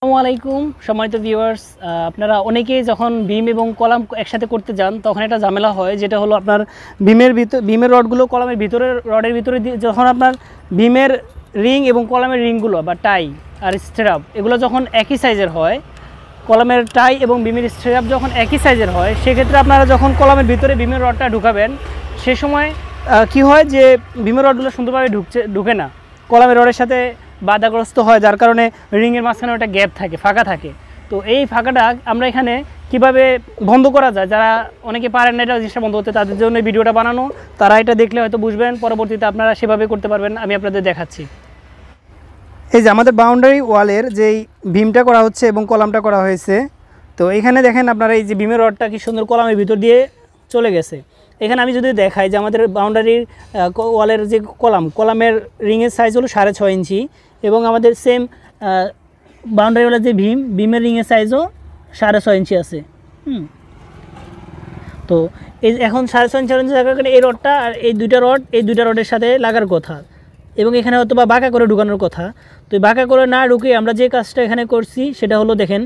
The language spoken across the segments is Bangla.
আসসালামু আলাইকুম সম্মানিত ভিউয়ার্স, আপনারা অনেকেই যখন বিম এবং কলাম একসাথে করতে যান তখন একটা ঝামেলা হয়, যেটা হলো আপনার বিমের রডগুলো কলামের রডের ভিতরে যখন আপনার বিমের রিং এবং কলামের রিংগুলো বা টাই আর স্ট্র্যাপ এগুলো যখন একই সাইজের হয়, কলামের টাই এবং বিমের স্ট্র্যাপ যখন একই সাইজের হয়, সেক্ষেত্রে আপনারা যখন কলামের ভিতরে বিমের রডটা ঢুকাবেন সে সময় কি হয় যে বিমের রডগুলো সুন্দরভাবে ঢুকে না, কলামের রডের সাথে বাধাগ্রস্ত হয়, যার কারণে রিংয়ের মাঝখানে একটা গ্যাপ থাকে, ফাঁকা থাকে। তো এই ফাঁকাটা আমরা এখানে কিভাবে বন্ধ করা যায়, যারা অনেকে পারেন না এটা জিনিসটা বন্ধ করতে, তাদের জন্য ভিডিওটা বানানো। তারা এটা দেখলে হয়তো বুঝবেন, পরবর্তীতে আপনারা সেভাবে করতে পারবেন। আমি আপনাদের দেখাচ্ছি। এই যে আমাদের বাউন্ডারি ওয়ালের যেই বিমটা করা হচ্ছে এবং কলামটা করা হয়েছে, তো এখানে দেখেন আপনারা এই যে বিমের রডটা কি সুন্দর কলামের ভিতর দিয়ে চলে গেছে। এখানে আমি যদি দেখাই যে আমাদের বাউন্ডারির ওয়ালের যে কলামের রিংয়ের সাইজ হলো 6.5 ইঞ্চি এবং আমাদের সেম বাউন্ডারি ওয়ালের যে বিমের রিংয়ের সাইজও 6.5 ইঞ্চি আছে। তো এই এখন 6.5 ইঞ্চি থাকার কারণে এই রডটা আর এই দুইটা রডের সাথে লাগার কথা এবং এখানে হয়তো বা বাঁকা করে ঢুকানোর কথা। তো বাঁকা করে না ঢুকে আমরা যে কাজটা এখানে করছি সেটা হলো, দেখেন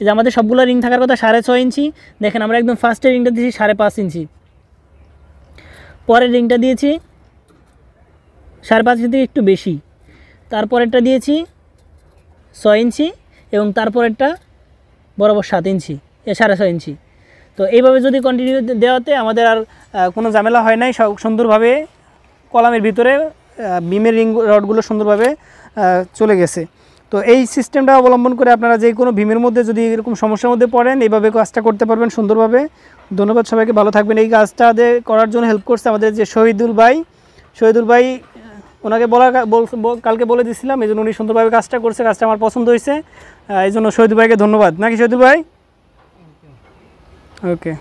যে আমাদের সবগুলো রিং থাকার কথা 6.5 ইঞ্চি, দেখেন আমরা একদম ফার্স্টের রিংটা দিয়েছি 5.5 ইঞ্চি, পরের রিংটা দিয়েছি 5.5 ইঞ্চি থেকে একটু বেশি, তারপরেরটা দিয়েছি 6 ইঞ্চি এবং তারপরেরটা বরাবর 7 ইঞ্চি, 6.5 ইঞ্চি। তো এইভাবে যদি কন্টিনিউ দেওয়াতে আমাদের আর কোনো ঝামেলা হয় নাই, সুন্দরভাবে কলামের ভিতরে বিমের রিং রডগুলো সুন্দরভাবে চলে গেছে। তো এই সিস্টেমটা অবলম্বন করে আপনারা যে কোনো বিমের মধ্যে যদি এরকম সমস্যার মধ্যে পড়েন, এইভাবে কাজটা করতে পারবেন সুন্দরভাবে। ধন্যবাদ সবাইকে, ভালো থাকবেন। এই কাজটা করার জন্য হেল্প করছে আমাদের যে শহীদুল ভাই, ওনাকে কালকে বলে দিয়েছিলাম, এই জন্য উনি সুন্দরভাবে কাজটা করছে। কাজটা আমার পছন্দ হয়েছে, এই জন্য শহীদুল ভাইকে ধন্যবাদ। নাকি শহীদুল ভাই? ওকে।